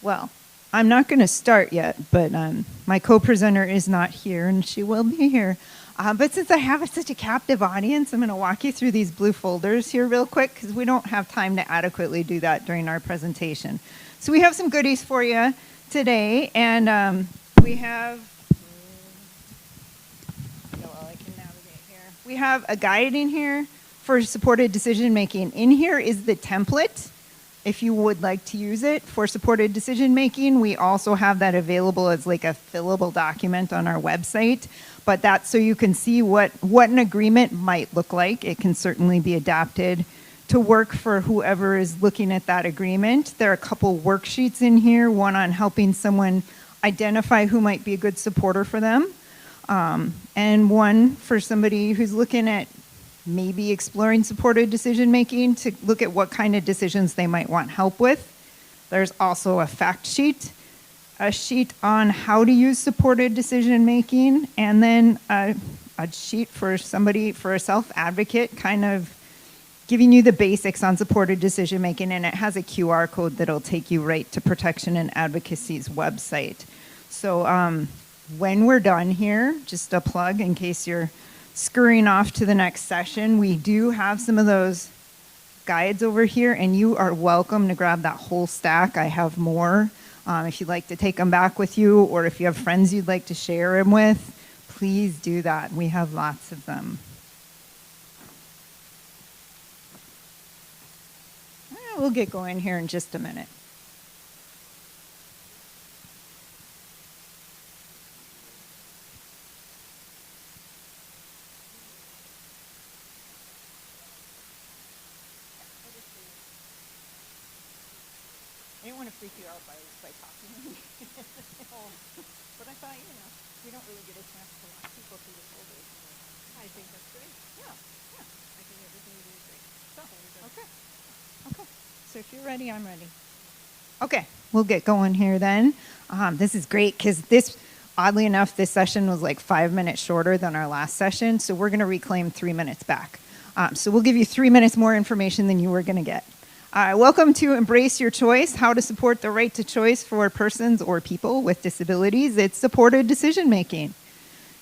Well, I'm not going to start yet, but my co-presenter is not here, and she will be here. But since I have such a captive audience, I'm going to walk you through these blue folders here real quick because we don't have time to adequately do that during our presentation. So we have some goodies for you today, and we have, well, I can navigate here. We have a guide in here for supported decision making. In here is the template if you would like to use it for supported decision making. We also have that available as like a fillable document on our website, but that's so you can see what an agreement might look like. It can certainly be adapted to work for whoever is looking at that agreement. There are a couple worksheets in here, one on helping someone identify who might be a good supporter for them, and one for somebody who's looking at maybe exploring supported decision making to look at what kind of decisions they might want help with. There's also a fact sheet, a sheet on how to use supported decision making, and then a sheet for somebody, for a self-advocate, kind of giving you the basics on supported decision making, and it has a QR code that'll take you right to Protection and Advocacy's website. So when we're done here, just a plug in case you're scurrying off to the next session, we do have some of those guides over here, and you are welcome to grab that whole stack. I have more. If you'd like to take them back with you, or if you have friends you'd like to share them with, please do that. We have lots of them. We'll get going here in just a minute. I didn't want to freak you out by talking to me. But I thought, we don't really get a chance to walk people through the folders. I think that's great. Yeah. I think everything you do is great. So, okay. So if you're ready, I'm ready. Okay, we'll get going here then. This is great because oddly enough, this session was like 5 minutes shorter than our last session, so we're going to reclaim 3 minutes back. So we'll give you 3 minutes more information than you were going to get. Welcome to Embrace Your Choice, how to support the right to choice for persons or people with disabilities. It's supported decision making.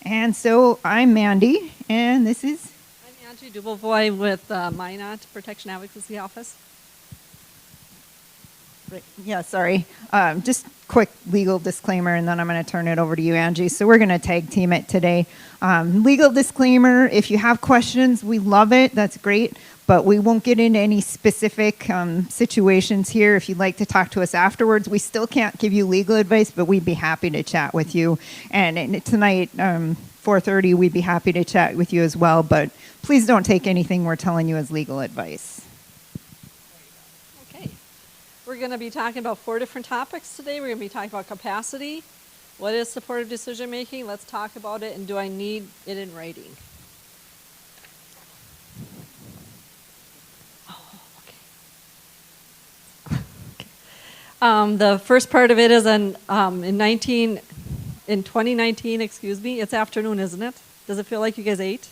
And so I'm Mandy, and this is... I'm Angie Dubelvoy with Minot Protection Advocacy Office. Yeah, sorry. Just quick legal disclaimer, and then I'm going to turn it over to you, Angie. So we're going to tag team it today. Legal disclaimer, if you have questions, we love it. That's great. But we won't get into any specific situations here. If you'd like to talk to us afterwards, we still can't give you legal advice, but we'd be happy to chat with you. And tonight, 4:30, we'd be happy to chat with you as well. But please don't take anything we're telling you as legal advice. Okay. We're going to be talking about 4 different topics today. We're going to be talking about capacity. What is supportive decision making? Let's talk about it. And do I need it in writing? The first part of it is in 2019, it's afternoon, isn't it? Does it feel like you guys ate?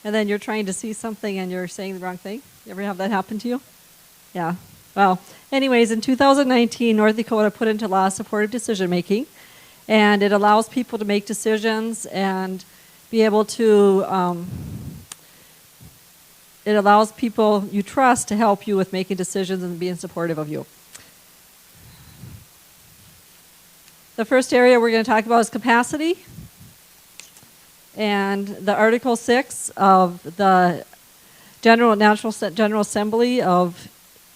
And then you're trying to see something and you're saying the wrong thing? You ever have that happen to you? Yeah. Well, anyways, in 2019, North Dakota put into law supportive decision making, and it allows people to make decisions and be able to, it allows people you trust to help you with making decisions and being supportive of you. The first area we're going to talk about is capacity. And the Article 6 of the General Assembly of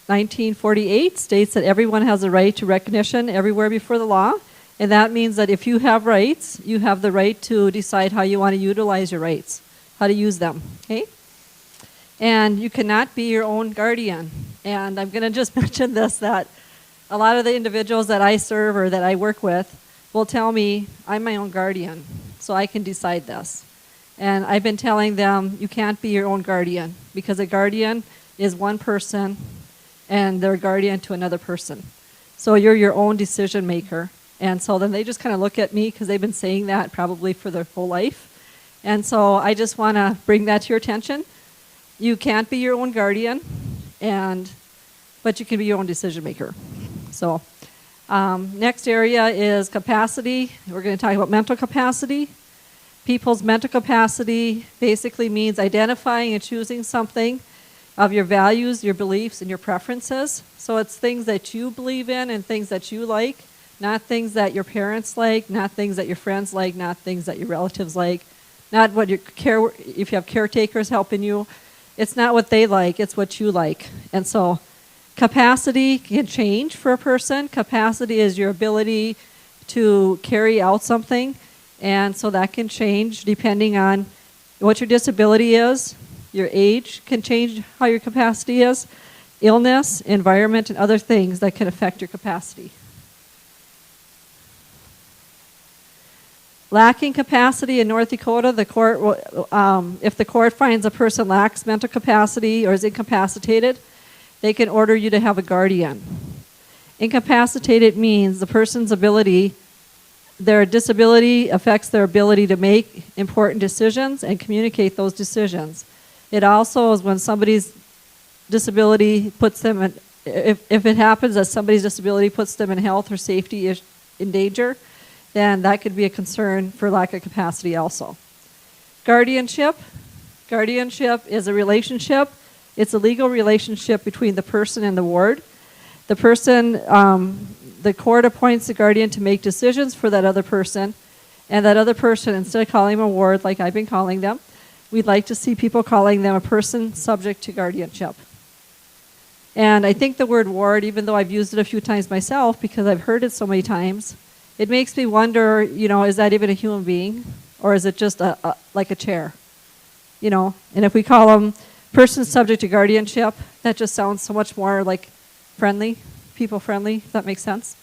1948 states that everyone has a right to recognition everywhere before the law. And that means that if you have rights, you have the right to decide how you want to utilize your rights, how to use them. Okay? And you cannot be your own guardian. And I'm going to just mention this, that a lot of the individuals that I serve or that I work with will tell me, I'm my own guardian, so I can decide this. And I've been telling them, you can't be your own guardian, because a guardian is one person, and they're a guardian to another person. So you're your own decision maker. And so then they just kind of look at me, because they've been saying that probably for their whole life. And so I just want to bring that to your attention. You can't be your own guardian, but you can be your own decision maker. So Next area is capacity. We're going to talk about mental capacity. People's mental capacity basically means identifying and choosing something of your values, your beliefs, and your preferences. So it's things that you believe in and things that you like, not things that your parents like, not things that your friends like, not things that your relatives like, not what if you have caretakers helping you, it's not what they like, it's what you like. And so capacity can change for a person. Capacity is your ability to carry out something, and so that can change depending on what your disability is. Your age can change how your capacity is. Illness, environment, and other things that can affect your capacity. Lacking capacity in North Dakota, the court if the court finds a person lacks mental capacity or is incapacitated, they can order you to have a guardian. Incapacitated means the person's ability, their disability affects their ability to make important decisions and communicate those decisions. It also is when somebody's disability puts them in, if it happens that somebody's disability puts them in health or safety in danger, then that could be a concern for lack of capacity also. Guardianship. Guardianship is a relationship. It's a legal relationship between the person and the ward. The person, the court appoints the guardian to make decisions for that other person, and that other person, instead of calling them a ward like I've been calling them, we'd like to see people calling them a person subject to guardianship. And I think the word ward, even though I've used it a few times myself because I've heard it so many times, it makes me wonder, is that even a human being? Or is it just like a chair? And if we call them person subject to guardianship, that just sounds so much more like friendly, people friendly, if that makes sense.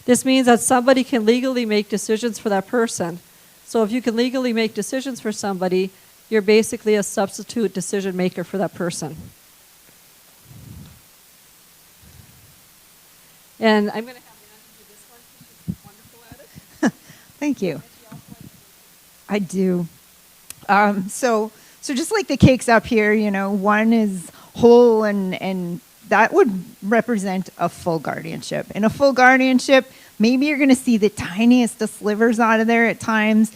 This means that somebody can legally make decisions for that person. So if you can legally make decisions for somebody, you're basically a substitute decision maker for that person. And I'm going to have Mandy do this one because she's wonderful at it. Thank you. I do. So just like the cakes up here, one is whole and that would represent a full guardianship. In a full guardianship, maybe you're going to see the tiniest of slivers out of there at times.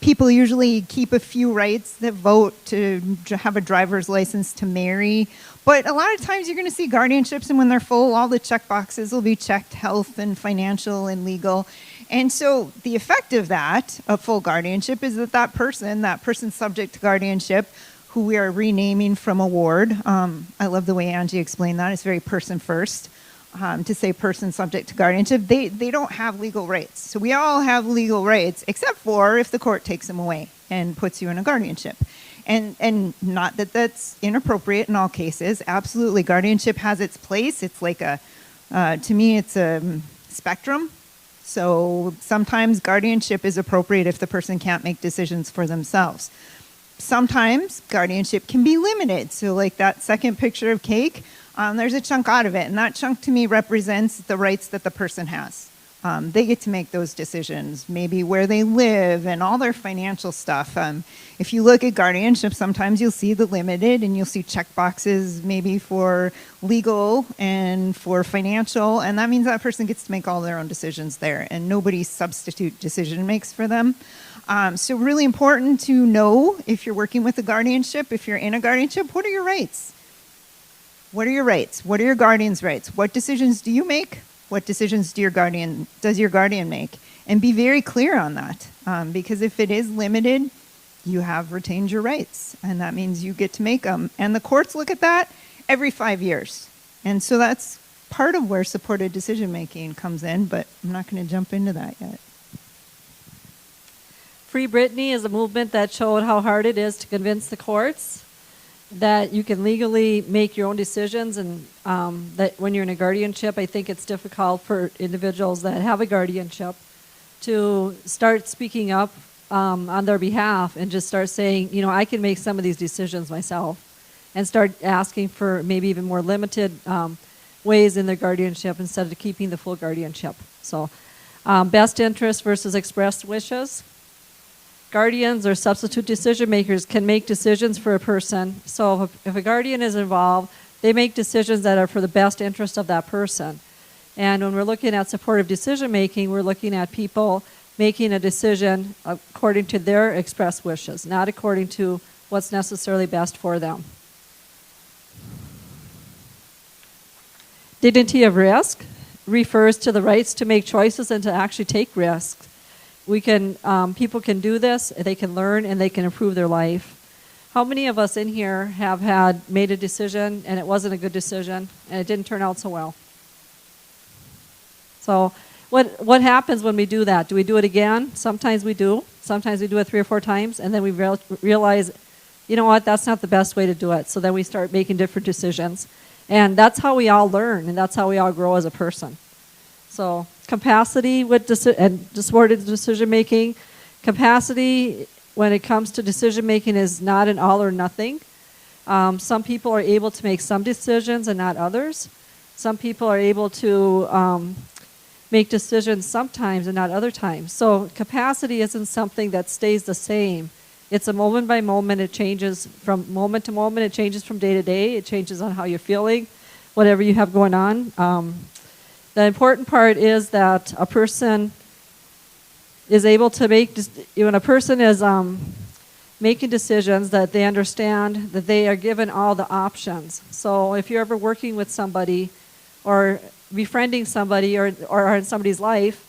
People usually keep a few rights that vote to have a driver's license to marry. But a lot of times you're going to see guardianships, and when they're full, all the check boxes will be checked: health and financial and legal. And so the effect of that, a full guardianship, is that person subject to guardianship, who we are renaming from a ward. I love the way Angie explained that. It's very person first. To say person subject to guardianship, they don't have legal rights. So we all have legal rights, except for if the court takes them away and puts you in a guardianship. And not that that's inappropriate in all cases. Absolutely, guardianship has its place. It's like to me, it's a spectrum. So sometimes guardianship is appropriate if the person can't make decisions for themselves. Sometimes guardianship can be limited. So like that second picture of cake, there's a chunk out of it, and that chunk to me represents the rights that the person has. They get to make those decisions, maybe where they live and all their financial stuff. If you look at guardianship, sometimes you'll see the limited and you'll see check boxes maybe for legal and for financial, and that means that person gets to make all their own decisions there, and nobody substitute decision makes for them. So really important to know if you're working with a guardianship, if you're in a guardianship, what are your rights? What are your rights? What are your guardian's rights? What decisions do you make? What decisions does your guardian make? And be very clear on that, because if it is limited, you have retained your rights, and that means you get to make them. And the courts look at that every 5 years. And so that's part of where supported decision making comes in, but I'm not going to jump into that yet. Free Britney is a movement that showed how hard it is to convince the courts that you can legally make your own decisions, and that when you're in a guardianship, I think it's difficult for individuals that have a guardianship to start speaking up on their behalf and just start saying, I can make some of these decisions myself, and start asking for maybe even more limited ways in their guardianship instead of keeping the full guardianship. So best interest versus expressed wishes. Guardians or substitute decision makers can make decisions for a person. So if a guardian is involved, they make decisions that are for the best interest of that person. And when we're looking at supportive decision making, we're looking at people making a decision according to their expressed wishes, not according to what's necessarily best for them. Dignity of risk refers to the rights to make choices and to actually take risks. People can do this, they can learn, and they can improve their life. How many of us in here have made a decision and it wasn't a good decision and it didn't turn out so well? So what happens when we do that? Do we do it again? Sometimes we do. Sometimes we do it 3 or 4 times, and then we realize, you know what, that's not the best way to do it. So then we start making different decisions. And that's how we all learn, and that's how we all grow as a person. So capacity and supported decision making. Capacity, when it comes to decision making, is not an all or nothing. Some people are able to make some decisions and not others. Some people are able to make decisions sometimes and not other times. So capacity isn't something that stays the same. It's a moment by moment. It changes from moment to moment. It changes from day to day. It changes on how you're feeling, whatever you have going on. The important part is that a person is able to when a person is making decisions, that they understand that they are given all the options. So if you're ever working with somebody or befriending somebody or are in somebody's life,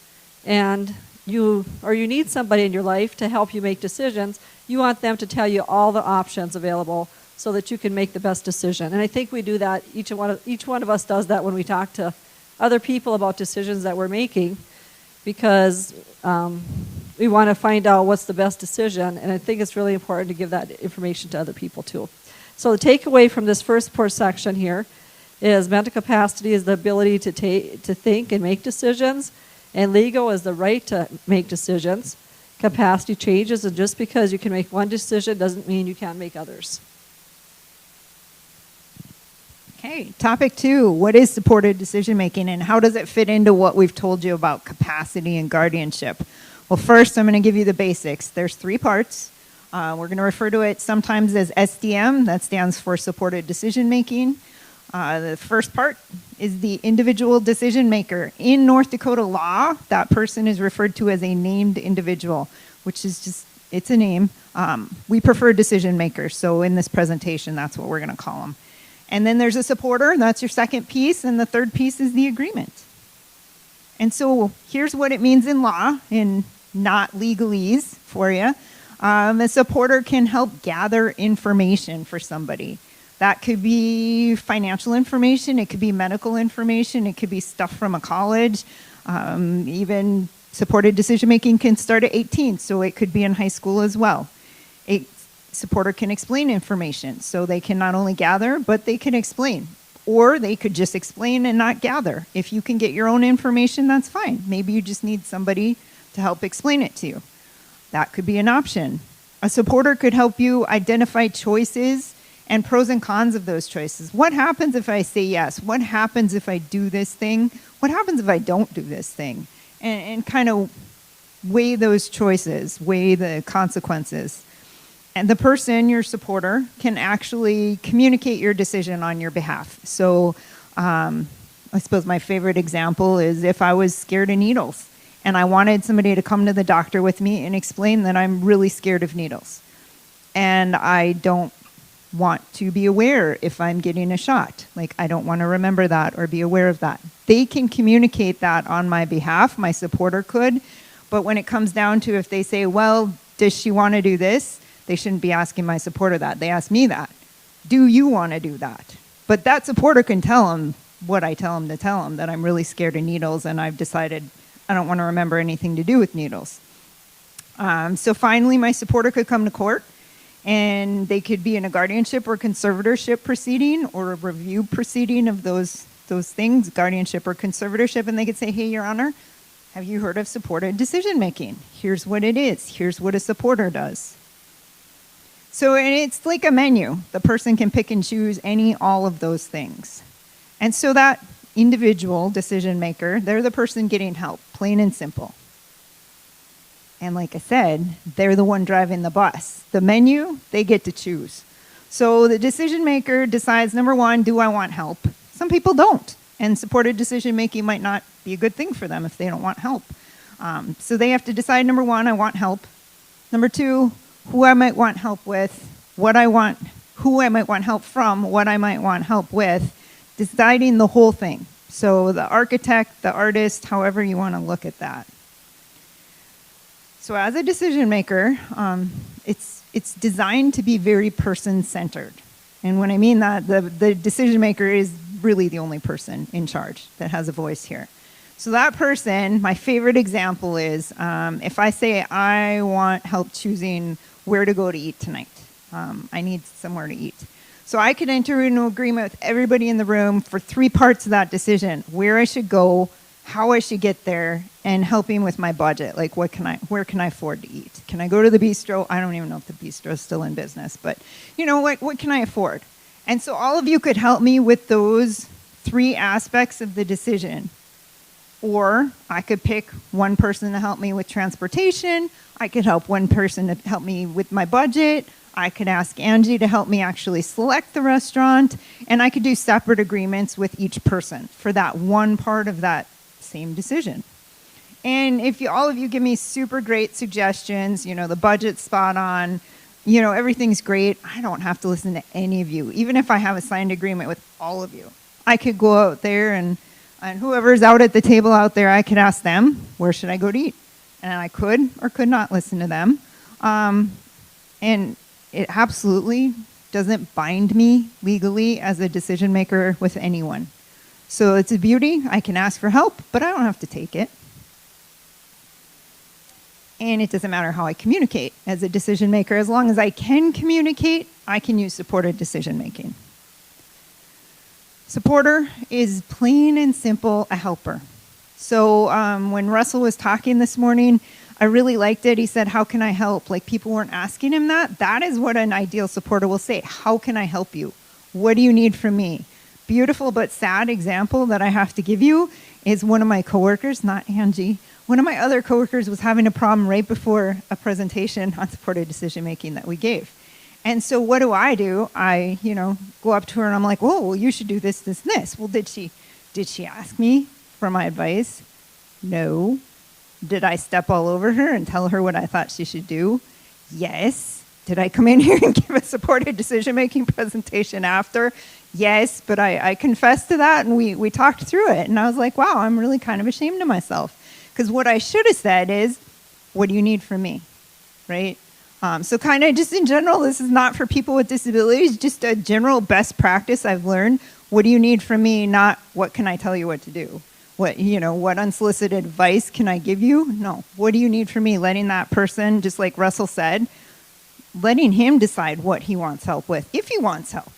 and you need somebody in your life to help you make decisions, you want them to tell you all the options available so that you can make the best decision. And I think we do that. Each one of us does that when we talk to other people about decisions that we're making, because we want to find out what's the best decision. And I think it's really important to give that information to other people too. So the takeaway from this first section here is mental capacity is the ability to think and make decisions, and legal is the right to make decisions. Capacity changes, and just because you can make one decision doesn't mean you can't make others. Okay, topic 2, what is supported decision making and how does it fit into what we've told you about capacity and guardianship? Well, first I'm going to give you the basics. There's 3 parts. We're going to refer to it sometimes as SDM, that stands for supported decision making. The first part is the individual decision maker. In North Dakota law, that person is referred to as a named individual, which is just, it's a name. We prefer decision makers, so in this presentation, that's what we're going to call them. And then there's a supporter, that's your second piece, and the third piece is the agreement. And so here's what it means in law, in not legalese for you. A supporter can help gather information for somebody. That could be financial information, it could be medical information, it could be stuff from a college. Even supported decision making can start at 18, so it could be in high school as well. A supporter can explain information, so they can not only gather, but they can explain. Or they could just explain and not gather. If you can get your own information, that's fine. Maybe you just need somebody to help explain it to you. That could be an option. A supporter could help you identify choices and pros and cons of those choices. What happens if I say yes? What happens if I do this thing? What happens if I don't do this thing? And kind of weigh those choices, weigh the consequences. And the person, your supporter, can actually communicate your decision on your behalf. So I suppose my favorite example is if I was scared of needles and I wanted somebody to come to the doctor with me and explain that I'm really scared of needles. And I don't want to be aware if I'm getting a shot. Like, I don't want to remember that or be aware of that. They can communicate that on my behalf, my supporter could. But when it comes down to if they say, well, does she want to do this? They shouldn't be asking my supporter that. They ask me that. Do you want to do that? But that supporter can tell them what I tell them to tell them, that I'm really scared of needles and I've decided I don't want to remember anything to do with needles. So finally, my supporter could come to court, and they could be in a guardianship or conservatorship proceeding or a review proceeding of those things, guardianship or conservatorship, and they could say, hey, Your Honor, have you heard of supported decision making? Here's what it is. Here's what a supporter does. So and it's like a menu. The person can pick and choose all of those things. And so that individual decision maker, they're the person getting help, plain and simple. And like I said, they're the one driving the bus. The menu, they get to choose. So the decision maker decides, number one, do I want help? Some people don't. And supported decision making might not be a good thing for them if they don't want help. So they have to decide, number one, I want help. Number two, who I might want help with, what I want, who I might want help from, what I might want help with, deciding the whole thing. So the architect, the artist, however you want to look at that. So as a decision maker, it's designed to be very person-centered. And when I mean that, the decision maker is really the only person in charge that has a voice here. So that person, my favorite example is if I say I want help choosing where to go to eat tonight. I need somewhere to eat. So I could enter into an agreement with everybody in the room for 3 parts of that decision: where I should go, how I should get there, and helping with my budget. Like where can I afford to eat? Can I go to the bistro? I don't even know if the bistro is still in business, but what can I afford? And so all of you could help me with those 3 aspects of the decision. Or I could pick one person to help me with transportation. I could help one person to help me with my budget. I could ask Angie to help me actually select the restaurant. And I could do separate agreements with each person for that one part of that same decision. And if all of you give me super great suggestions, the budget's spot on, everything's great, I don't have to listen to any of you, even if I have a signed agreement with all of you. I could go out there and whoever's out at the table out there, I could ask them, where should I go to eat? And I could or could not listen to them. And it absolutely doesn't bind me legally as a decision maker with anyone. So it's a beauty. I can ask for help, but I don't have to take it. And it doesn't matter how I communicate as a decision maker. As long as I can communicate, I can use supported decision making. Supporter is plain and simple a helper. So when Russell was talking this morning, I really liked it. He said, how can I help? Like people weren't asking him that. That is what an ideal supporter will say. How can I help you? What do you need from me? Beautiful but sad example that I have to give you is one of my coworkers, not Angie. One of my other coworkers was having a problem right before a presentation on supported decision making that we gave. And so what do? I go up to her and I'm like, whoa, well, you should do this, this, and this. Well, did she ask me for my advice? No. Did I step all over her and tell her what I thought she should do? Yes. Did I come in here and give a supported decision-making presentation after? Yes, but I confessed to that and we talked through it. And I was like, wow, I'm really kind of ashamed of myself. Because what I should have said is, what do you need from me, right? So kind of just in general, this is not for people with disabilities, just a general best practice I've learned. What do you need from me? Not what can I tell you what to do? What unsolicited advice can I give you? No. What do you need from me? Letting that person, just like Russell said, letting him decide what he wants help with, if he wants help.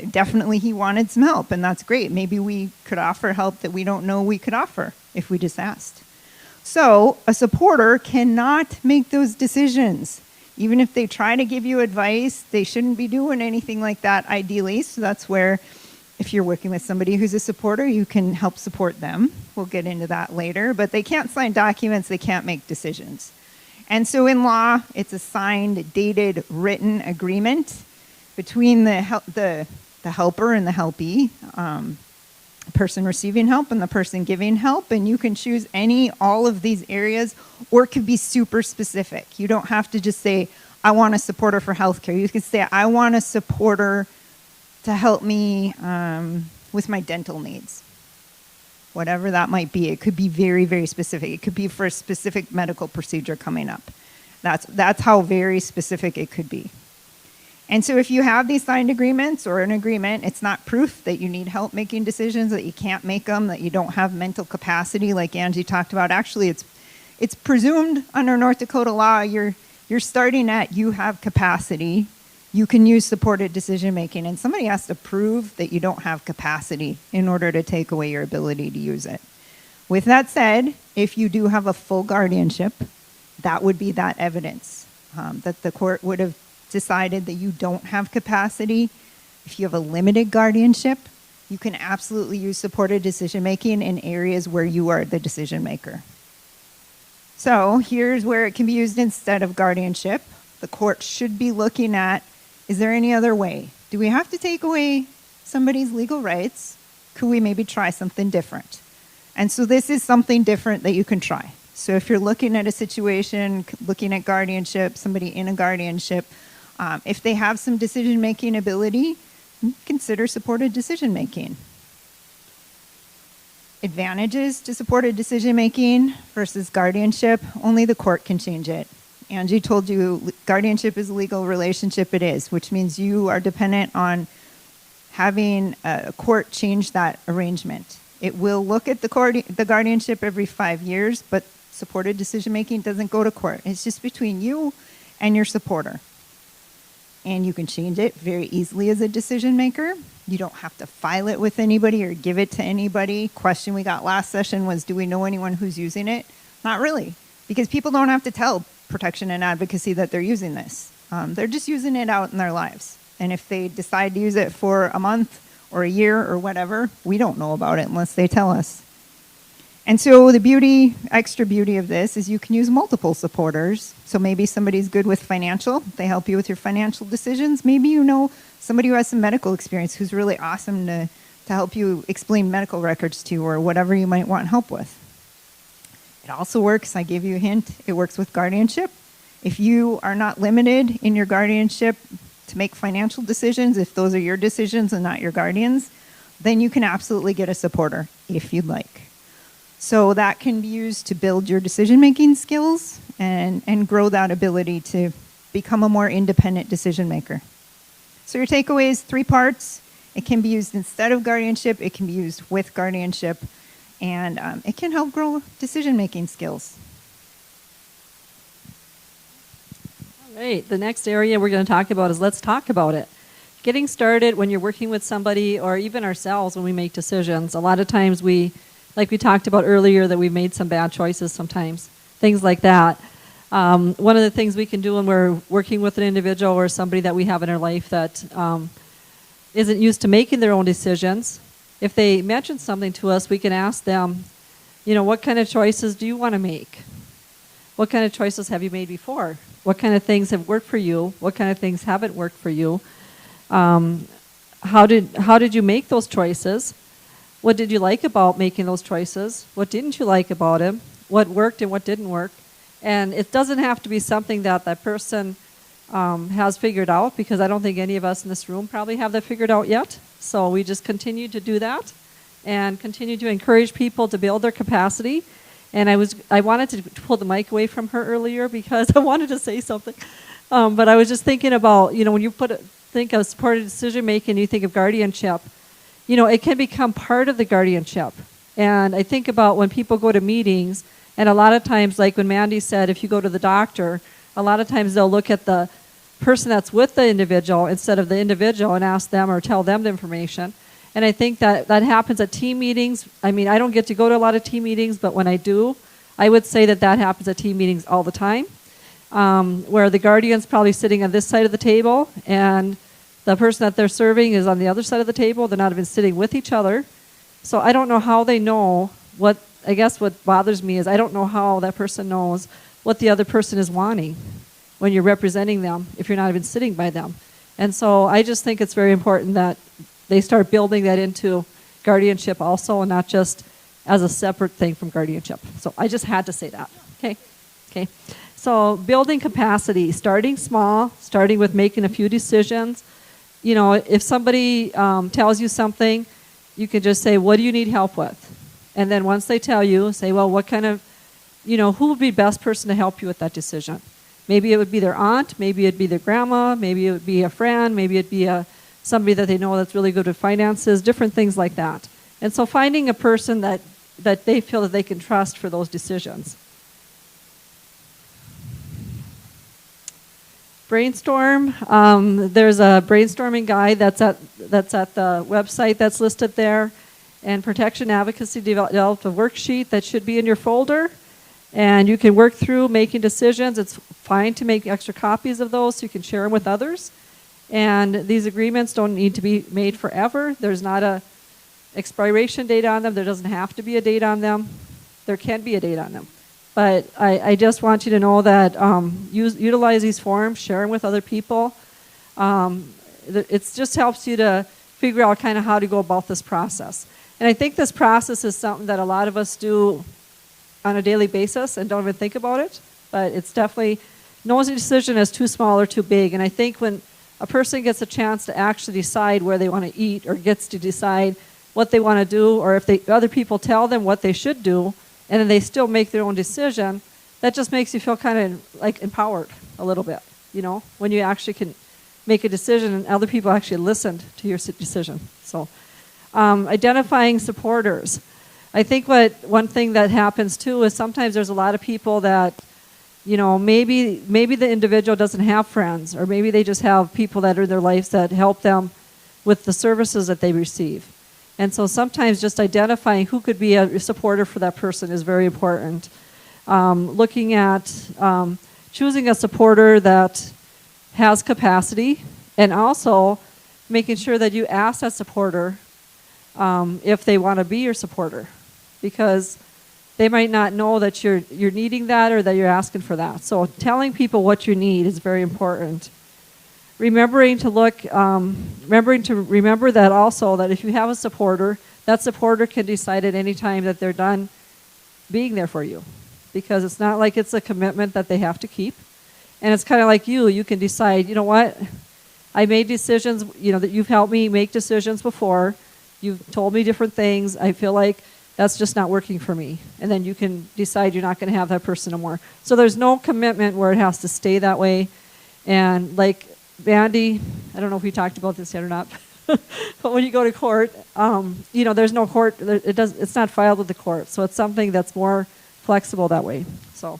Definitely he wanted some help, and that's great. Maybe we could offer help that we don't know we could offer if we just asked. So a supporter cannot make those decisions. Even if they try to give you advice, they shouldn't be doing anything like that ideally. So that's where, if you're working with somebody who's a supporter, you can help support them. We'll get into that later. But they can't sign documents. They can't make decisions. And so in law, it's a signed, dated, written agreement between the helper and the helpee, the person receiving help and the person giving help. And you can choose all of these areas, or it could be super specific. You don't have to just say, I want a supporter for healthcare. You could say, I want a supporter to help me with my dental needs. Whatever that might be. It could be very, very specific. It could be for a specific medical procedure coming up. That's how very specific it could be. And so if you have these signed agreements or an agreement, it's not proof that you need help making decisions, that you can't make them, that you don't have mental capacity like Angie talked about. Actually, it's presumed under North Dakota law, you're starting at you have capacity. You can use supported decision making, and somebody has to prove that you don't have capacity in order to take away your ability to use it. With that said, if you do have a full guardianship, that would be that evidence that the court would have decided that you don't have capacity. If you have a limited guardianship, you can absolutely use supported decision making in areas where you are the decision maker. So here's where it can be used instead of guardianship. The court should be looking at, is there any other way? Do we have to take away somebody's legal rights, Could we maybe try something different? And so this is something different that you can try. So if you're looking at a situation, looking at guardianship, somebody in a guardianship, if they have some decision-making ability, consider supported decision-making. Advantages to supported decision-making versus guardianship, only the court can change it. Angie told you guardianship is a legal relationship. It is, which means you are dependent on having a court change that arrangement. It will look at the guardianship every 5 years, but supported decision-making doesn't go to court. It's just between you and your supporter. And you can change it very easily as a decision maker. You don't have to file it with anybody or give it to anybody. Question we got last session was, do we know anyone who's using it? Not really, because people don't have to tell protection and advocacy that they're using this. They're just using it out in their lives. And if they decide to use it for a month or a year or whatever, we don't know about it unless they tell us. And so the extra beauty of this is you can use multiple supporters. So maybe somebody's good with financial. They help you with your financial decisions. Maybe you know somebody who has some medical experience who's really awesome to help you explain medical records to or whatever you might want help with. It also works, I gave you a hint, it works with guardianship. If you are not limited in your guardianship to make financial decisions, if those are your decisions and not your guardians, then you can absolutely get a supporter if you'd like. So that can be used to build your decision-making skills and grow that ability to become a more independent decision maker. So your takeaways, 3 parts. It can be used instead of guardianship. It can be used with guardianship. And it can help grow decision-making skills. All right, the next area we're going to talk about is let's talk about it. Getting started when you're working with somebody or even ourselves when we make decisions. A lot of times like we talked about earlier, that we've made some bad choices sometimes, things like that. One of the things we can do when we're working with an individual or somebody that we have in our life that isn't used to making their own decisions, if they mention something to us, we can ask them, what kind of choices do you want to make? What kind of choices have you made before? What kind of things have worked for you? What kind of things haven't worked for you? How did you make those choices? What did you like about making those choices? What didn't you like about it? What worked and what didn't work? And it doesn't have to be something that person has figured out, because I don't think any of us in this room probably have that figured out yet. So we just continue to do that and continue to encourage people to build their capacity. And I wanted to pull the mic away from her earlier because I wanted to say something. But I was just thinking about, when you think of supported decision making, you think of guardianship. It can become part of the guardianship. And I think about when people go to meetings, and a lot of times, like when Mandy said, if you go to the doctor, a lot of times they'll look at the person that's with the individual instead of the individual and ask them or tell them the information. And I think that happens at team meetings. I mean, I don't get to go to a lot of team meetings, but when I do, I would say that happens at team meetings all the time, where the guardian's probably sitting on this side of the table, and the person that they're serving is on the other side of the table. They're not even sitting with each other. So I don't know how they know what bothers me is I don't know how that person knows what the other person is wanting when you're representing them if you're not even sitting by them. And so I just think it's very important that they start building that into guardianship also, and not just as a separate thing from guardianship. So I just had to say that. Okay. So building capacity, starting small, starting with making a few decisions. If somebody tells you something, you can just say, what do you need help with? And then once they tell you, say, well, what kind of, who would be the best person to help you with that decision? Maybe it would be their aunt, maybe it'd be their grandma, maybe it would be a friend, maybe it'd be somebody that they know that's really good with finances, different things like that. And so finding a person that they feel that they can trust for those decisions. Brainstorm. There's a brainstorming guide that's at the website that's listed there. And Protection Advocacy developed a worksheet that should be in your folder. And you can work through making decisions. It's fine to make extra copies of those so you can share them with others. And these agreements don't need to be made forever. There's not a expiration date on them. There doesn't have to be a date on them. There can be a date on them. But I just want you to know that utilize these forms, share them with other people. It just helps you to figure out kind of how to go about this process. And I think this process is something that a lot of us do on a daily basis and don't even think about it. But it's definitely, no one's decision is too small or too big. And I think when a person gets a chance to actually decide where they want to eat, or gets to decide what they want to do, or if other people tell them what they should do, and then they still make their own decision, that just makes you feel kind of like empowered a little bit, when you actually can make a decision and other people actually listened to your decision. So identifying supporters. I think one thing that happens too is sometimes there's a lot of people that, maybe the individual doesn't have friends, or maybe they just have people that are in their lives that help them with the services that they receive. And so sometimes just identifying who could be a supporter for that person is very important. Looking at choosing a supporter that has capacity, and also making sure that you ask that supporter if they want to be your supporter, because they might not know that you're needing that or that you're asking for that. So telling people what you need is very important. Remember that also, that if you have a supporter, that supporter can decide at any time that they're done being there for you, because it's not like it's a commitment that they have to keep. And it's kind of like you can decide, you know what, I made decisions, that you've helped me make decisions before. You've told me different things. I feel like that's just not working for me. And then you can decide you're not going to have that person anymore. So there's no commitment where it has to stay that way. And like Mandy, I don't know if we talked about this yet or not, but when you go to court, there's no court. It's not filed with the court. So it's something that's more flexible that way. So.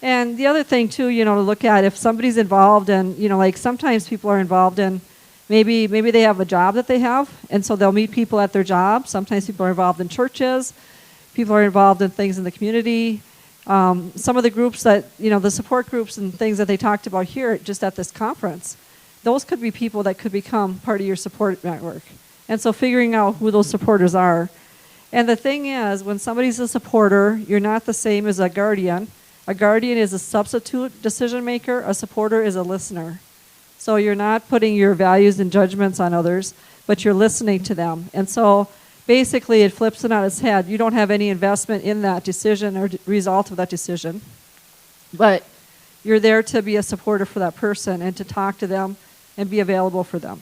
And the other thing too, to look at if somebody's involved in, like sometimes people are involved in, maybe they have a job that they have, and so they'll meet people at their job. Sometimes people are involved in churches. People are involved in things in the community. Some of the groups that, the support groups and things that they talked about here just at this conference, those could be people that could become part of your support network. And so figuring out who those supporters are. And the thing is, when somebody's a supporter, you're not the same as a guardian. A guardian is a substitute decision maker. A supporter is a listener. So you're not putting your values and judgments on others, but you're listening to them. And so basically it flips it on its head. You don't have any investment in that decision or result of that decision, but you're there to be a supporter for that person and to talk to them and be available for them.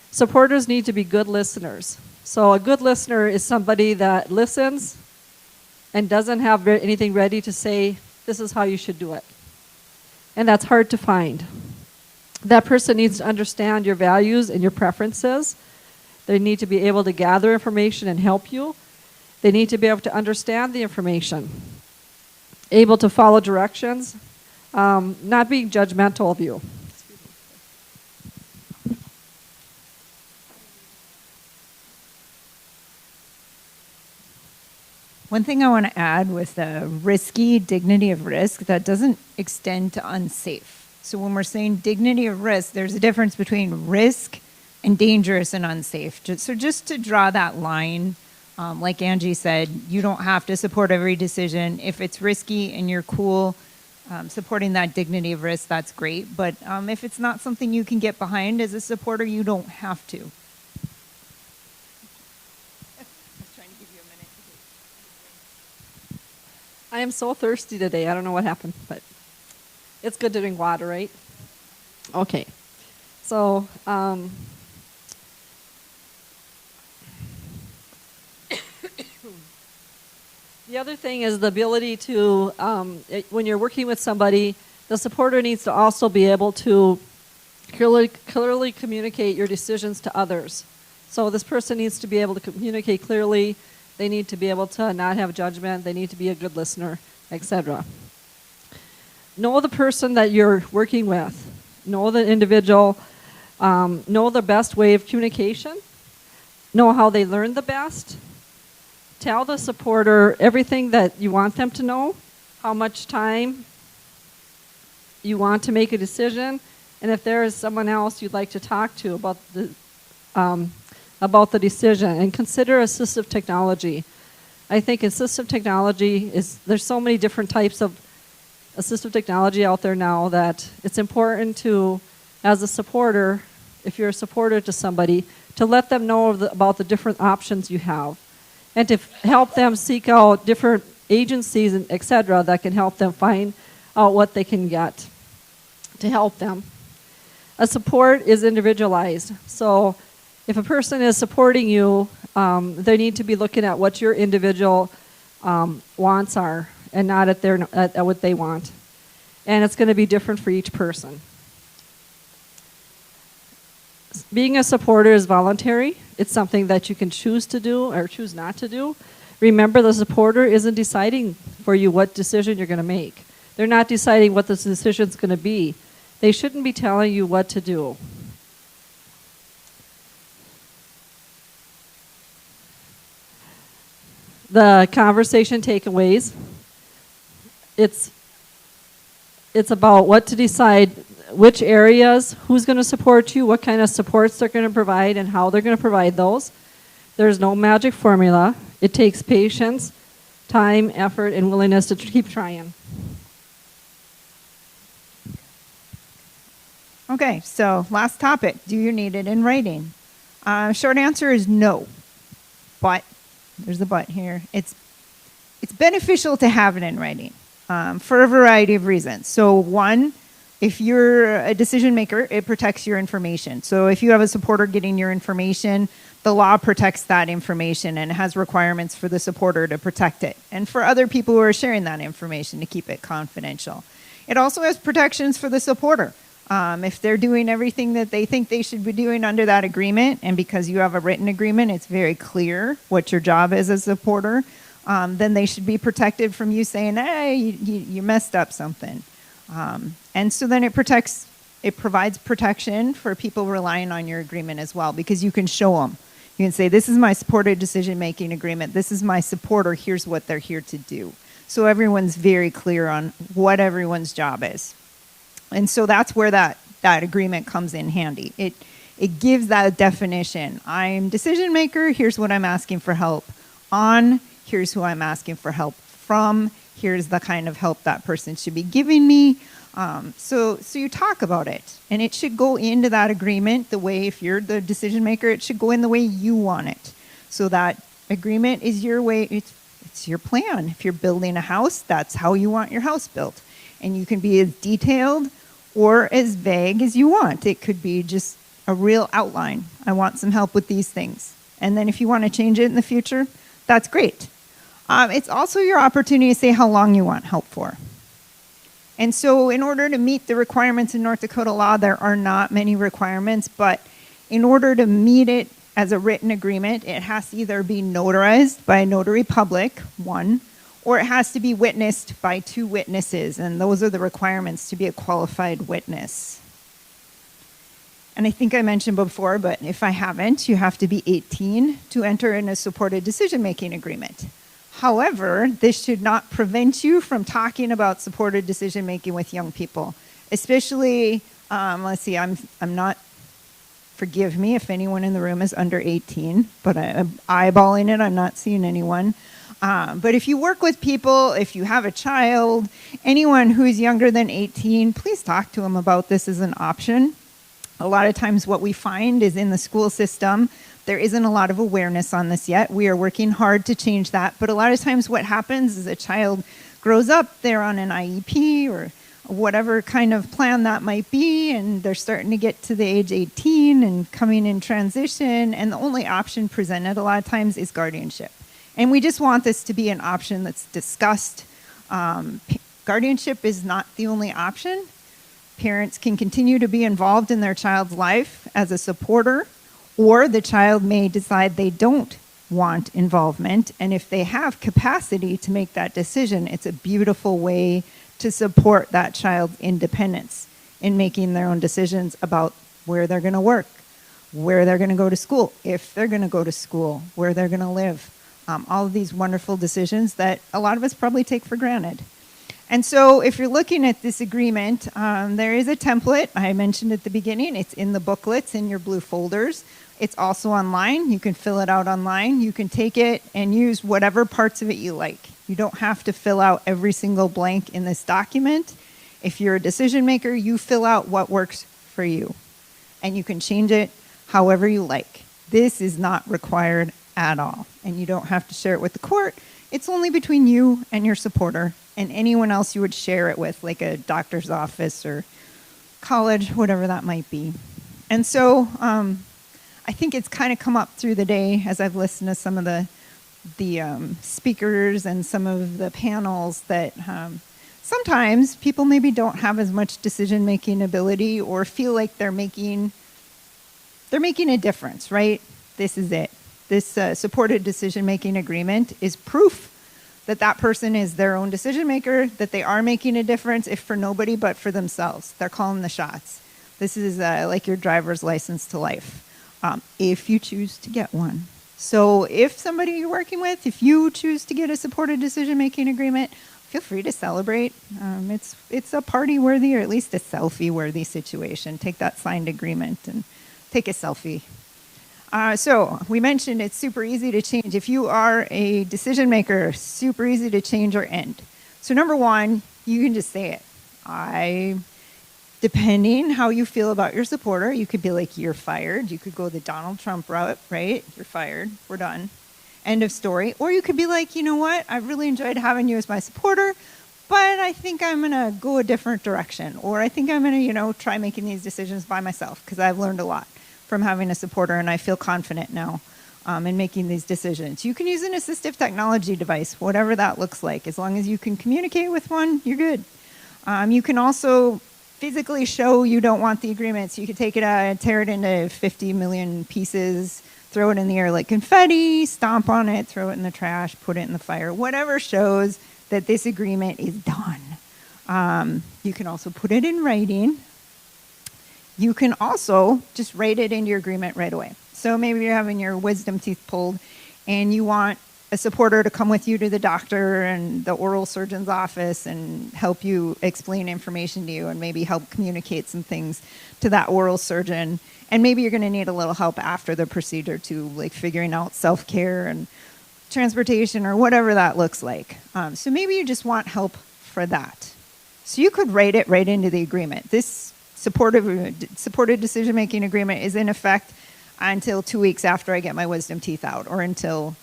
Supporters need to be good listeners. So a good listener is somebody that listens and doesn't have anything ready to say, this is how you should do it. And that's hard to find. That person needs to understand your values and your preferences. They need to be able to gather information and help you. They need to be able to understand the information, able to follow directions, not being judgmental of you. One thing I want to add with the risky dignity of risk, that doesn't extend to unsafe. So when we're saying dignity of risk, there's a difference between risk and dangerous and unsafe. So just to draw that line, like Angie said, you don't have to support every decision. If it's risky and you're cool supporting that dignity of risk, that's great. But if it's not something you can get behind as a supporter, you don't have to. I am so thirsty today. I don't know what happened, but it's good to drink water, right? Okay. So, the other thing is the ability to, when you're working with somebody, the supporter needs to also be able to clearly communicate your decisions to others. So this person needs to be able to communicate clearly. They need to be able to not have judgment. They need to be a good listener, etc. Know the person that you're working with. Know the individual. Know the best way of communication. Know how they learn the best. Tell the supporter everything that you want them to know, how much time you want to make a decision, and if there is someone else you'd like to talk to about the decision. And consider assistive technology. I think assistive technology there's so many different types of assistive technology out there now that it's important to, as a supporter, if you're a supporter to somebody, to let them know about the different options you have, and to help them seek out different agencies and et cetera that can help them find out what they can get to help them. A support is individualized. So if a person is supporting you, they need to be looking at what your individual wants are and not at what they want. And it's going to be different for each person. Being a supporter is voluntary. It's something that you can choose to do or choose not to do. Remember, the supporter isn't deciding for you what decision you're going to make. They're not deciding what this decision's going to be. They shouldn't be telling you what to do. The conversation takeaways. It's about what to decide, which areas, who's going to support you, what kind of supports they're going to provide, and how they're going to provide those. There's no magic formula. It takes patience, time, effort, and willingness to keep trying. Okay, so last topic. Do you need it in writing? Short answer is no. But, there's the but here. It's beneficial to have it in writing for a variety of reasons. So one, if you're a decision maker, it protects your information. So if you have a supporter getting your information, the law protects that information and has requirements for the supporter to protect it. And for other people who are sharing that information to keep it confidential. It also has protections for the supporter. If they're doing everything that they think they should be doing under that agreement, and because you have a written agreement, it's very clear what your job is as a supporter, then they should be protected from you saying, hey, you messed up something. And so then it provides protection for people relying on your agreement as well, because you can show them. You can say, this is my supported decision-making agreement. This is my supporter. Here's what they're here to do. So everyone's very clear on what everyone's job is. And so that's where that agreement comes in handy. It gives that definition. I'm decision maker. Here's what I'm asking for help on. Here's who I'm asking for help from. Here's the kind of help that person should be giving me. So you talk about it. And it should go into that agreement the way, if you're the decision maker, it should go in the way you want it. So that agreement is your way. It's your plan. If you're building a house, that's how you want your house built. And you can be as detailed or as vague as you want. It could be just a real outline. I want some help with these things. And then if you want to change it in the future, that's great. It's also your opportunity to say how long you want help for. And so in order to meet the requirements in North Dakota law, there are not many requirements, but in order to meet it as a written agreement, it has to either be notarized by a notary public, one, or it has to be witnessed by 2 witnesses, and those are the requirements to be a qualified witness. And I think I mentioned before, but if I haven't, you have to be 18 to enter in a supported decision-making agreement. However, this should not prevent you from talking about supported decision-making with young people, especially, let's see, I'm not, forgive me if anyone in the room is under 18, but I'm eyeballing it, I'm not seeing anyone. But if you work with people, if you have a child, anyone who's younger than 18, please talk to them about this as an option. A lot of times what we find is in the school system, there isn't a lot of awareness on this yet. We are working hard to change that. But a lot of times what happens is a child grows up, they're on an IEP or whatever kind of plan that might be, and they're starting to get to the age 18 and coming in transition, and the only option presented a lot of times is guardianship. And we just want this to be an option that's discussed. Guardianship is not the only option. Parents can continue to be involved in their child's life as a supporter, or the child may decide they don't want involvement. And if they have capacity to make that decision, it's a beautiful way to support that child's independence in making their own decisions about where they're going to work, where they're going to go to school, if they're going to go to school, where they're going to live. All of these wonderful decisions that a lot of us probably take for granted. And so if you're looking at this agreement, there is a template. I mentioned at the beginning. It's in the booklets in your blue folders. It's also online. You can fill it out online. You can take it and use whatever parts of it you like. You don't have to fill out every single blank in this document. If you're a decision maker, you fill out what works for you. and you can change it however you like. This is not required at all, and you don't have to share it with the court. It's only between you and your supporter and anyone else you would share it with, like a doctor's office or college, whatever that might be. And so I think it's kind of come up through the day as I've listened to some of the speakers and some of the panels that sometimes people maybe don't have as much decision-making ability or feel like they're making a difference, right? This is it. This supported decision-making agreement is proof that that person is their own decision maker, that they are making a difference, if for nobody but for themselves. They're calling the shots. This is like your driver's license to life, if you choose to get one. So if somebody you're working with, if you choose to get a supported decision-making agreement, feel free to celebrate. It's a party-worthy or at least a selfie-worthy situation. Take that signed agreement and take a selfie. So we mentioned it's super easy to change. If you are a decision maker, super easy to change or end. So number one, you can just say it. Depending how you feel about your supporter, you could be like, you're fired. You could go the Donald Trump route, right? You're fired. We're done. End of story. Or you could be like, you know what? I really enjoyed having you as my supporter, but I think I'm going to go a different direction. Or I think I'm going to, try making these decisions by myself because I've learned a lot from having a supporter, and I feel confident now in making these decisions. You can use an assistive technology device, whatever that looks like. As long as you can communicate with one, you're good. You can also physically show you don't want the agreement. So you could take it out, tear it into 50 million pieces, throw it in the air like confetti, stomp on it, throw it in the trash, put it in the fire. Whatever shows that this agreement is done. You can also put it in writing. You can also just write it into your agreement right away. So maybe you're having your wisdom teeth pulled and you want a supporter to come with you to the doctor and the oral surgeon's office and help you explain information to you and maybe help communicate some things to that oral surgeon. And maybe you're going to need a little help after the procedure too, like figuring out self-care and transportation or whatever that looks like. So maybe you just want help for that. So you could write it right into the agreement. This supported decision-making agreement is in effect until 2 weeks after I get my wisdom teeth out, or until,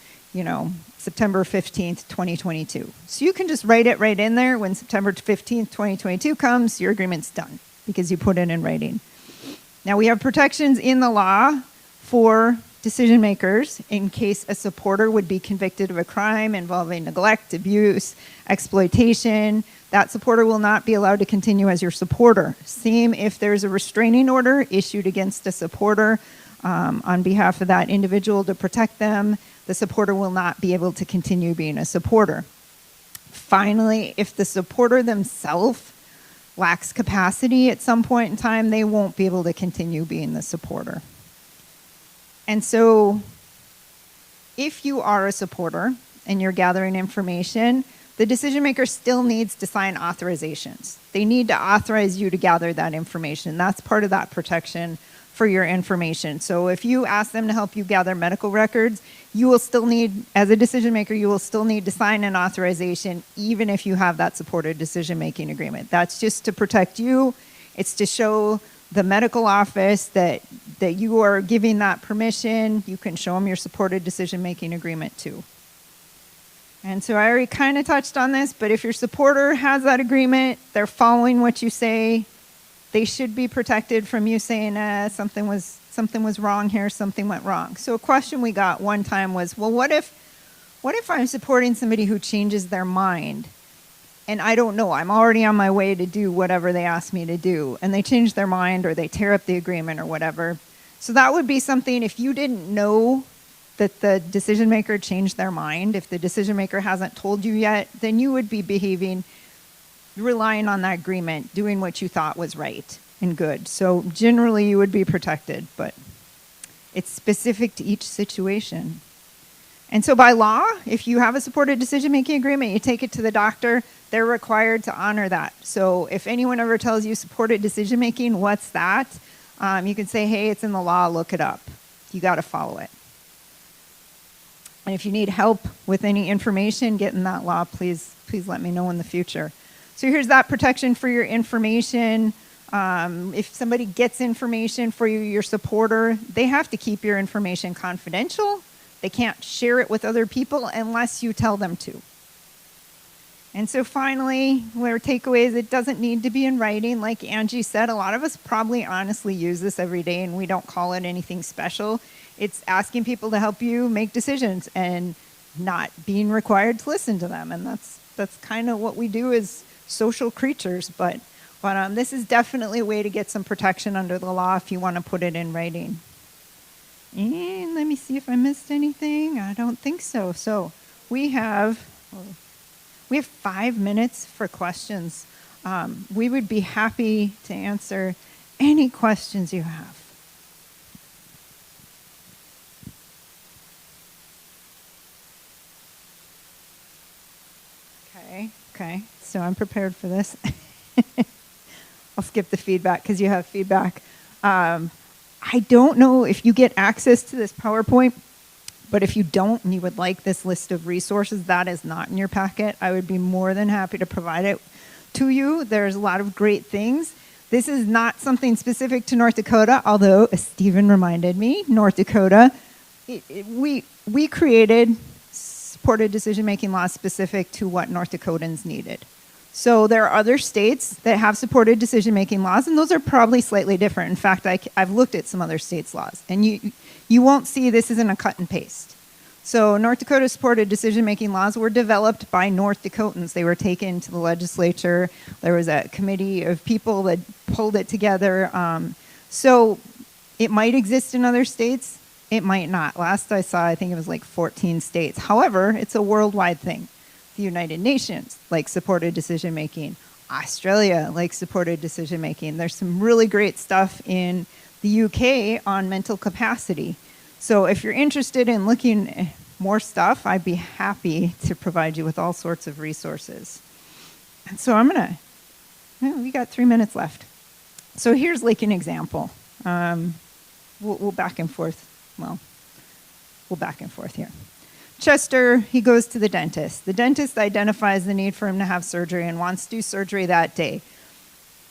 September 15th, 2022. So you can just write it right in there. When September 15th, 2022 comes, your agreement's done because you put it in writing. Now we have protections in the law for decision makers in case a supporter would be convicted of a crime involving neglect, abuse, exploitation. That supporter will not be allowed to continue as your supporter. Same if there's a restraining order issued against a supporter on behalf of that individual to protect them, the supporter will not be able to continue being a supporter. Finally, if the supporter themselves lacks capacity at some point in time, they won't be able to continue being the supporter. And so if you are a supporter and you're gathering information, the decision maker still needs to sign authorizations. They need to authorize you to gather that information. That's part of that protection for your information. So if you ask them to help you gather medical records, you will still need, as a decision maker, you will still need to sign an authorization even if you have that supported decision-making agreement. That's just to protect you. It's to show the medical office that you are giving that permission. You can show them your supported decision-making agreement too. And so I already kind of touched on this, but if your supporter has that agreement, they're following what you say, they should be protected from you saying something was wrong here, something went wrong. So a question we got one time was, well, what if I'm supporting somebody who changes their mind and I don't know, I'm already on my way to do whatever they ask me to do, and they change their mind or they tear up the agreement or whatever. So that would be something, if you didn't know that the decision maker changed their mind, if the decision maker hasn't told you yet, then you would be relying on that agreement, doing what you thought was right and good. So generally you would be protected, but it's specific to each situation. And so by law, if you have a supported decision-making agreement, you take it to the doctor, they're required to honor that. So if anyone ever tells you supported decision-making, what's that? You can say, hey, it's in the law, look it up. You got to follow it. And if you need help with any information getting that law, please let me know in the future. So here's that protection for your information. If somebody gets information for you, your supporter, they have to keep your information confidential. They can't share it with other people unless you tell them to. And so finally, our takeaway is it doesn't need to be in writing. Like Angie said, a lot of us probably honestly use this every day and we don't call it anything special. It's asking people to help you make decisions and not being required to listen to them. And that's kind of what we do as social creatures. But this is definitely a way to get some protection under the law if you want to put it in writing. And let me see if I missed anything. I don't think so. So we have 5 minutes for questions. We would be happy to answer any questions you have. Okay. So I'm prepared for this. I'll skip the feedback because you have feedback. I don't know if you get access to this PowerPoint, but if you don't and you would like this list of resources, that is not in your packet. I would be more than happy to provide it to you. There's a lot of great things. This is not something specific to North Dakota, although, as Stephen reminded me, North Dakota, we created supported decision-making laws specific to what North Dakotans needed. So there are other states that have supported decision-making laws, and those are probably slightly different. In fact, I've looked at some other states' laws, and you won't see this isn't a cut and paste. So North Dakota supported decision-making laws were developed by North Dakotans. They were taken to the legislature. There was a committee of people that pulled it together. So it might exist in other states. It might not. Last I saw, I think it was like 14 states. However, it's a worldwide thing. The United Nations like supported decision-making. Australia like supported decision-making. There's some really great stuff in the UK on mental capacity. So if you're interested in looking at more stuff, I'd be happy to provide you with all sorts of resources. And so we got 3 minutes left. So here's like an example. We'll back and forth. Well, we'll back and forth here. Chester, he goes to the dentist. The dentist identifies the need for him to have surgery and wants to do surgery that day.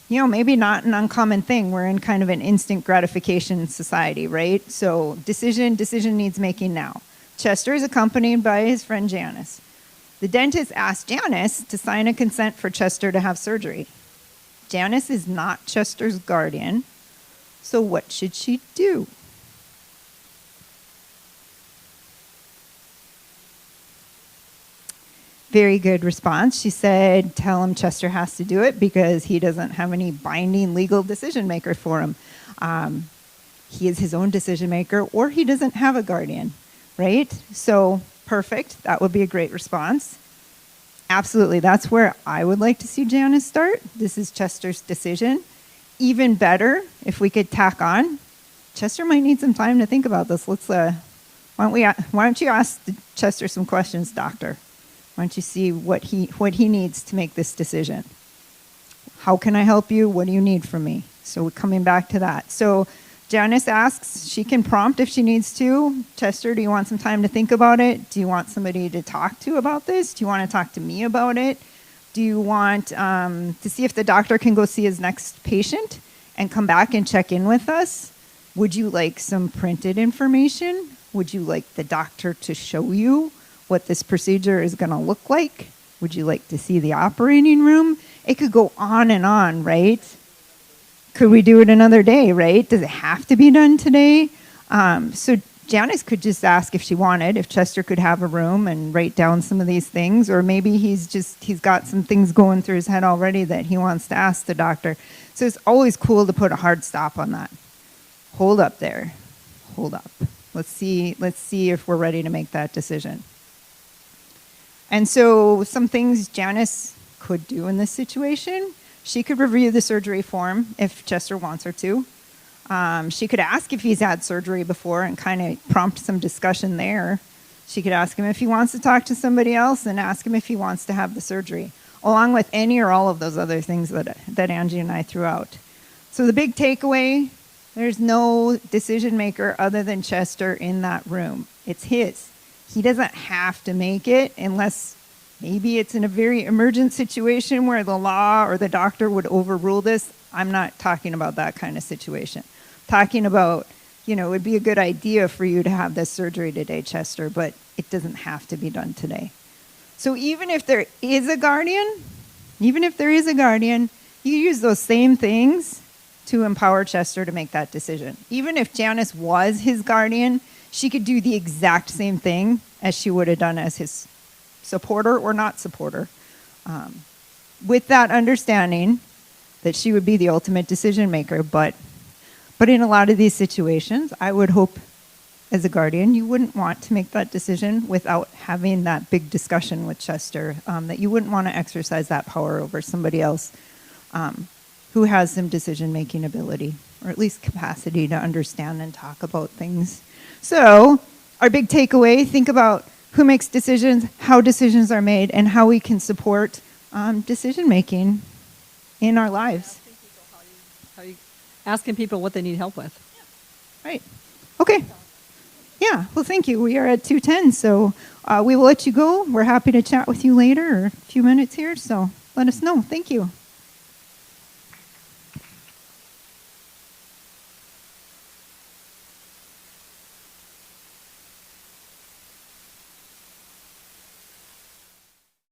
Maybe not an uncommon thing. We're in kind of an instant gratification society, right? So decision needs making now. Chester is accompanied by his friend Janice. The dentist asks Janice to sign a consent for Chester to have surgery. Janice is not Chester's guardian, so what should she do? Very good response. She said, tell him Chester has to do it because he doesn't have any binding legal decision maker for him. He is his own decision maker, or he doesn't have a guardian, right? So perfect. That would be a great response. Absolutely. That's where I would like to see Janice start. This is Chester's decision. Even better if we could tack on. Chester might need some time to think about this. Why don't you ask Chester some questions, doctor? Why don't you see what he needs to make this decision? How can I help you? What do you need from me? So we're coming back to that. So Janice asks, she can prompt if she needs to. Chester, do you want some time to think about it? Do you want somebody to talk to about this? Do you want to talk to me about it? Do you want to see if the doctor can go see his next patient and come back and check in with us? Would you like some printed information? Would you like the doctor to show you what this procedure is going to look like? Would you like to see the operating room? It could go on, right? Could we do it another day, right? Does it have to be done today? So Janice could just ask if she wanted, if Chester could have a room and write down some of these things, or maybe he's got some things going through his head already that he wants to ask the doctor. So it's always cool to put a hard stop on that. Hold up there. Hold up. Let's see if we're ready to make that decision. And so some things Janice could do in this situation. She could review the surgery form if Chester wants her to. She could ask if he's had surgery before and kind of prompt some discussion there. She could ask him if he wants to talk to somebody else and ask him if he wants to have the surgery, along with any or all of those other things that Angie and I threw out. So the big takeaway, there's no decision maker other than Chester in that room. It's his. He doesn't have to make it unless maybe it's in a very emergent situation where the law or the doctor would overrule this. I'm not talking about that kind of situation. Talking about, it would be a good idea for you to have this surgery today, Chester, but it doesn't have to be done today. So even if there is a guardian, you use those same things to empower Chester to make that decision. Even if Janice was his guardian, she could do the exact same thing as she would have done as his supporter or not supporter. With that understanding that she would be the ultimate decision maker, but in a lot of these situations, I would hope as a guardian, you wouldn't want to make that decision without having that big discussion with Chester, that you wouldn't want to exercise that power over somebody else who has some decision-making ability, or at least capacity to understand and talk about things. So our big takeaway, think about who makes decisions, how decisions are made, and how we can support decision-making in our lives. Asking people what they need help with. Right. Okay. Yeah. Well, thank you. We are at 2:10, so we will let you go. We're happy to chat with you later or a few minutes here, so let us know. Thank you.